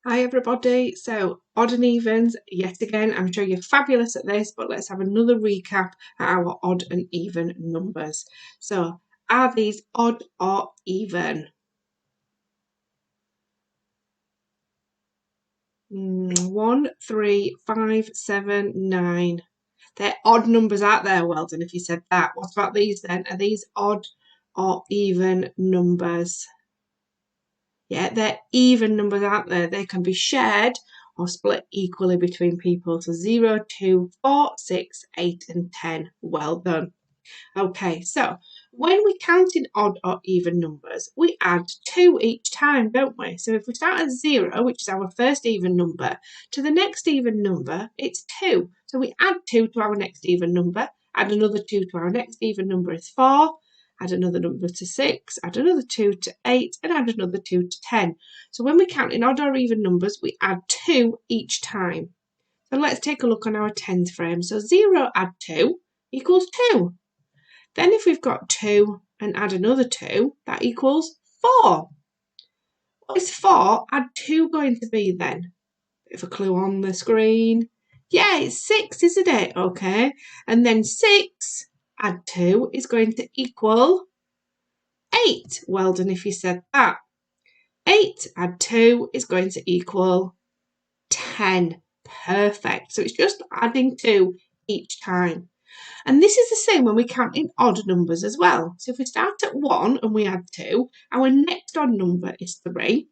Hi everybody, so odd and evens yet again. I'm sure you're fabulous at this, but let's have another recap at our odd and even numbers. So are these odd or even? 1, 3, 5, 7, 9. They're odd numbers out there. Well done if you said that. What about these then? Are these odd or even numbers? Yeah, they're even numbers out there. They can be shared or split equally between people. So 0, 2, 4, 6, 8 and 10. Well done. Okay, so when we count in odd or even numbers, we add 2 each time, don't we? So if we start at 0, which is our first even number, to the next even number, it's 2. So we add 2 to our next even number, add another 2 to our next even number is 4, add another number to 6, add another 2 to 8, and add another 2 to 10. So when we count in odd or even numbers, we add 2 each time. So let's take a look on our tens frame. So 0 add 2 equals 2. Then if we've got 2 and add another 2, that equals 4. What is 4 add 2 going to be then? Bit of a clue on the screen. Yeah, it's 6, isn't it? Okay. And then 6 add 2 is going to equal 8. Well done if you said that. 8 add 2 is going to equal 10. Perfect. So it's just adding 2 each time. And this is the same when we count in odd numbers as well. So if we start at 1 and we add 2, our next odd number is 3.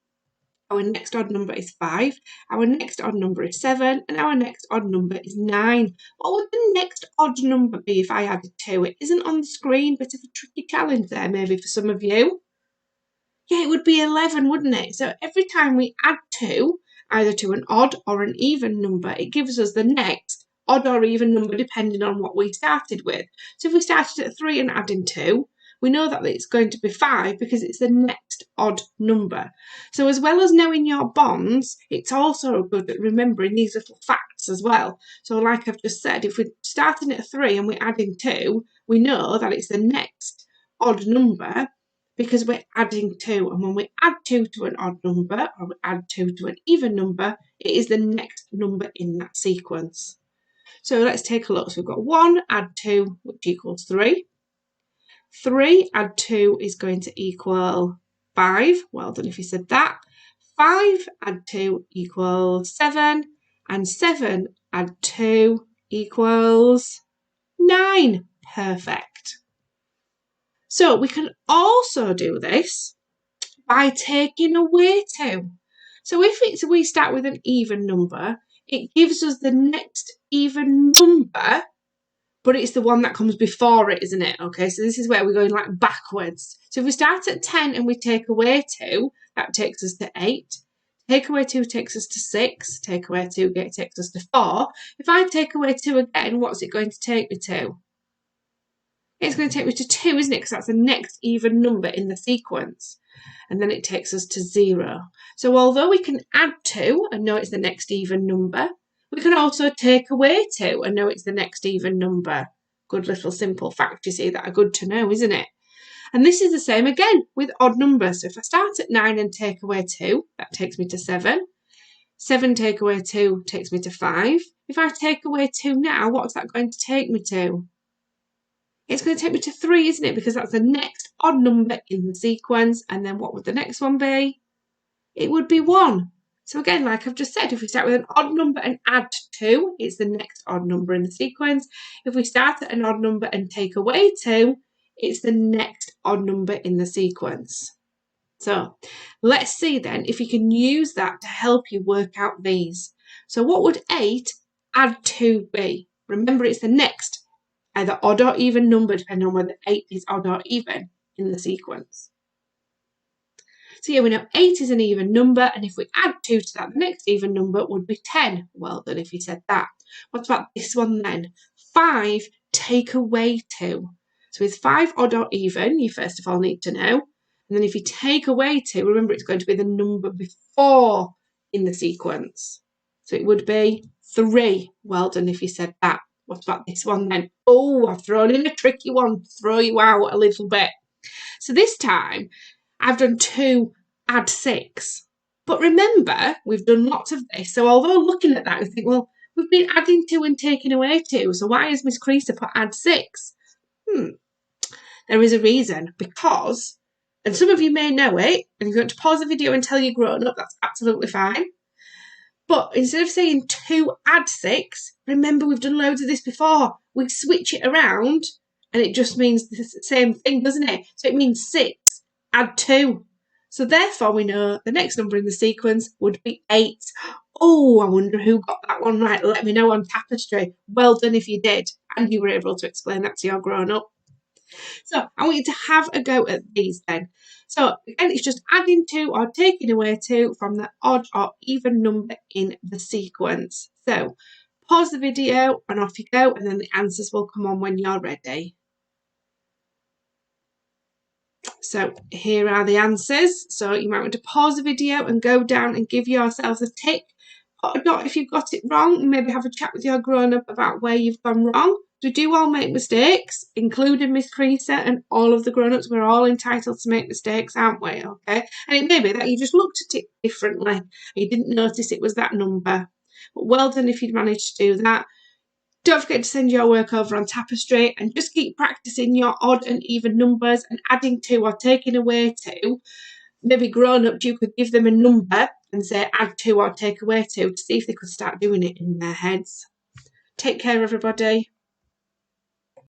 Our next odd number is 5, our next odd number is 7, and our next odd number is 9. What would the next odd number be if I added 2? It isn't on the screen, bit of a tricky challenge there maybe for some of you. Yeah, it would be 11, wouldn't it? So every time we add 2, either to an odd or an even number, it gives us the next odd or even number depending on what we started with. So if we started at 3 and adding 2, we know that it's going to be 5 because it's the next odd number. So as well as knowing your bonds, it's also good at remembering these little facts as well. So like I've just said, if we're starting at 3 and we're adding 2, we know that it's the next odd number because we're adding 2. And when we add 2 to an odd number or we add 2 to an even number, it is the next number in that sequence. So let's take a look. So we've got 1 add 2, which equals 3. 3 add 2 is going to equal 5. Well done if you said that. 5 add 2 equals 7. And 7 add 2 equals 9. Perfect. So we can also do this by taking away 2. So if we start with an even number, it gives us the next even number, but it's the one that comes before it, isn't it? Okay, so this is where we're going like backwards. So if we start at 10 and we take away 2, that takes us to 8. Take away 2 takes us to 6. Take away 2 takes us to 4. If I take away 2 again, what's it going to take me to? It's going to take me to 2, isn't it? Because that's the next even number in the sequence. And then it takes us to 0. So although we can add 2 and know it's the next even number, we can also take away 2 and know it's the next even number. Good little simple fact, you see, that are good to know, isn't it? And this is the same again with odd numbers. So if I start at 9 and take away 2, that takes me to 7. 7 take away 2 takes me to 5. If I take away 2 now, what's that going to take me to? It's going to take me to 3, isn't it? Because that's the next odd number in the sequence. And then what would the next one be? It would be 1. So again, like I've just said, if we start with an odd number and add 2, it's the next odd number in the sequence. If we start at an odd number and take away 2, it's the next odd number in the sequence. So let's see then if you can use that to help you work out these. So what would 8 add 2 be? Remember, it's the next either odd or even number, depending on whether 8 is odd or even in the sequence. So yeah, we know 8 is an even number, and if we add 2 to that, the next even number would be 10. Well done if you said that. What about this one then? 5 take away 2. So is 5 odd or even? You first of all need to know. And then if you take away 2, remember it's going to be the number before in the sequence. So it would be 3. Well done if you said that. What about this one then? Oh, I've thrown in a tricky one to throw you out a little bit. So this time, I've done 2 add 6. But remember, we've done lots of this. So although looking at that, we think, well, we've been adding 2 and taking away 2. So why has Miss Creaser put add 6? There is a reason. Because, and some of you may know it, and if you want to pause the video and tell you're grown up, that's absolutely fine. But instead of saying 2 add 6, remember we've done loads of this before. We switch it around and it just means the same thing, doesn't it? So it means 6 add 2. So therefore we know the next number in the sequence would be 8. Oh, I wonder who got that one right. Let me know on Tapestry. Well done if you did and you were able to explain that to your grown-up. So I want you to have a go at these then. So again, it's just adding 2 or taking away 2 from the odd or even number in the sequence. So pause the video and off you go, and then the answers will come on when you're ready. So here are the answers. So you might want to pause the video and go down and give yourselves a tick. Or not if you've got it wrong, maybe have a chat with your grown-up about where you've gone wrong. We do all make mistakes, including Miss Creaser and all of the grown-ups. We're all entitled to make mistakes, aren't we? Okay. And it may be that you just looked at it differently and you didn't notice it was that number. But well done if you'd managed to do that. Don't forget to send your work over on Tapestry and just keep practicing your odd and even numbers and adding 2 or taking away 2. Maybe grown-up, you could give them a number and say add 2 or take away 2 to see if they could start doing it in their heads. Take care, everybody.